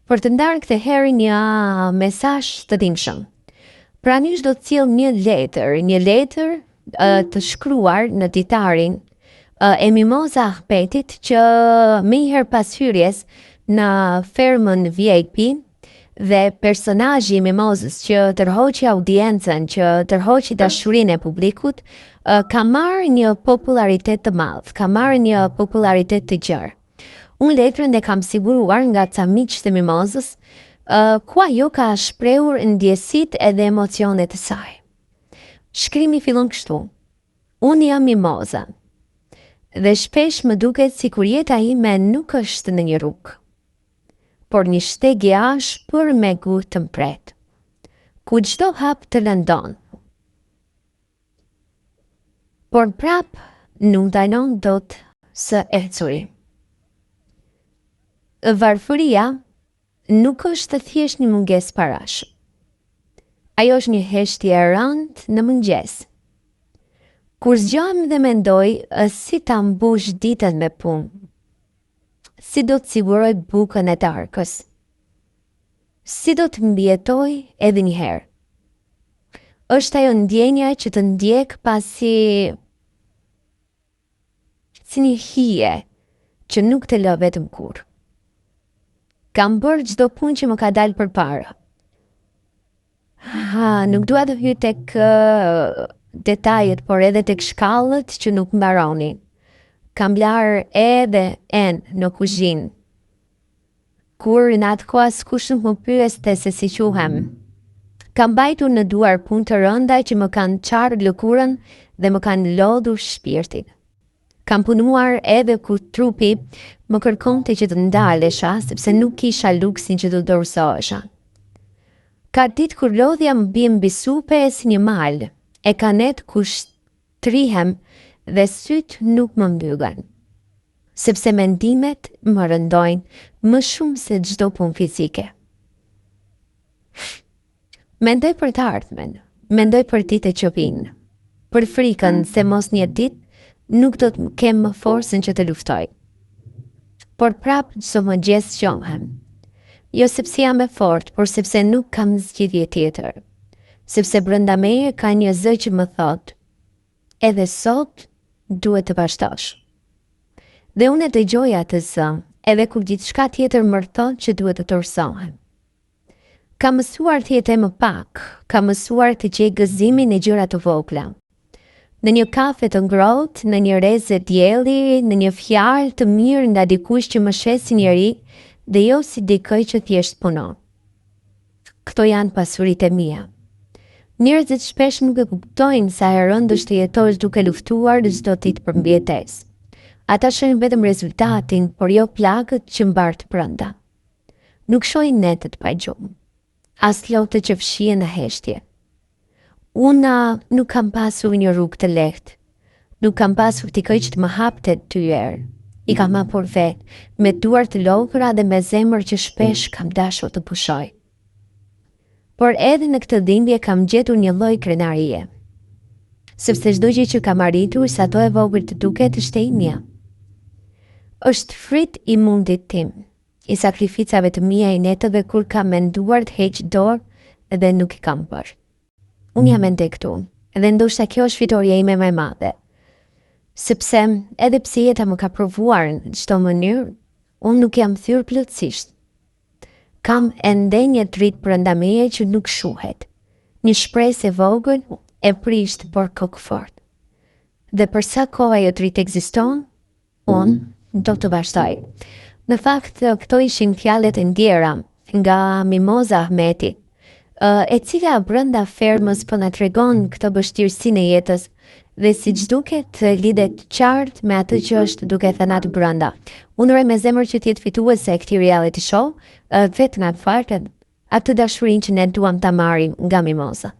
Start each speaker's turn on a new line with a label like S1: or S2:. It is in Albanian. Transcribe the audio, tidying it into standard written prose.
S1: për të ndarë këtë herë një mesazh të dimshëm. Pranish do të cilë një letër të shkruar në ditarin e Mimoza Ahpetit që me njëherë pas hyrjes në fermën VIP dhe personazhi i Mimozës që tërhoqi audiencën, që tërhoqi dashurinë e publikut, ka marrë një popularitet të madh, ka marrë një popularitet të gjerë. Unë letrën e kam siguruar nga ca miqtë të Mimozës, ku ajo ka shprehur ndjesitë edhe emocionet e saj. Shkrimi fillon kështu: Unë jam Mimoza dhe shpesh më duket sikur jeta ime nuk është në një rrugë, por një shteg i ashpër me gurë të mpret, ku çdo hap të lëndon, por prap nuk ndalon dot së ecuri. Varfëria nuk është thjesht një mungesë parash. Ajo është një heshtje e rëndë në mëngjes. Kur zgjohem dhe mendoj si ta mbush ditën me punë, si do të siguroj bukën e darkës, si do të mbijetoj edhe një herë. Është ajo ndjenja që të ndjek pasi si një hije që nuk të lë vetëm kur. Kam bërë çdo punë që më ka dalë përpara. Nuk dua të hyj tek detajet, por edhe tek shkallët që nuk mbaronin. Kam larë edhe në kuzhinë, kur në atë kohë askush nuk më pyeste se si quhem. Kam mbajtur në duar punë të rënda që më kanë qarë lëkurën dhe më kanë lodhur shpirtin. Kam punuar edhe kur trupi më kërkonte që të ndalesha, sepse nuk kisha luksin që të dorëzohesha. Ka ditë kur lodhja më bie mbi supe si një mal, e ka net ku shtrihem dhe syt nuk më mbyllen, sepse mendimet më rëndojnë më shumë se çdo punë fizike. Mendoj për të ardhmen, mendoj për ditët që vijnë, për frikën se mos një ditë nuk do të kem më forcën që të luftoj. Por prap çdo mëngjes zgjohem. Jo sepse jam e fortë, por sepse nuk kam zgjidhje tjetër. Sepse brenda meje ka një zë që më thotë: edhe sot duhet të vazhdosh. Dhe unë e dëgjoj atë zë, edhe kur gjithçka tjetër më thotë që duhet të dorëzohem. Kam mësuar të jetë më pak, kam mësuar të gjej gëzimin e gjëra të vogla. Në një kafe të ngrohtë, në një rrezë dielli, në një fjalë të mirë nga dikush që më sheh si njeri dhe jo si dikë që thjesht punon. Këto janë pasuritë e mia. Njerëzit shpesh nuk e kuptojnë sa e rëndë është të jetosh duke luftuar çdo ditë për mbijetesë. Ata shohin vetëm rezultatin, por jo plagët që mbar të brenda. Nuk shohin netët pa gjumë, as lotët që fshihen në heshtje. Unë nuk kam pasur një rrugë të lehtë, nuk kam pasur dikë që të më hapte tyer. I kam hapur vetë, me duar të lopura dhe me zemër që shpesh kam dashur të pushoj. Por edhe në këtë dhimbje kam gjetur një lloj krenarie, sepse çdo gjë që kam arritur, sa do e vogël të duket, është e imja. Është frit i mundit tim, i sakrificave të mia, i netëve kur kam menduar të heq dorë dhe nuk i kam bërë. Unë jam ende këtu, dhe ndoshta kjo është fitoria ime më e madhe. Sepse edhe pse jeta më ka provuar në çdo mënyrë, unë nuk jam thyrë plotësisht. Kam ende një dritë brenda meje që nuk shuhet, një shpresë e vogël e prisht por kokfort. Dhe për sa kohë ajo dritë ekziston, unë do të vazhdoj. Në fakt, këto ishin fjalët e ndjera nga Mimoza Ahmeti, e cila brenda fermës po na tregon këtë vështirësinë e jetës dhe siç duket lidhet qartë me atë që është duke thënë aty brenda. Unë uroj me zemër që të jetë fituese e këtij reality show, vetëm atë fartë atë dashurinë që ne duam ta marrim nga Mimoza.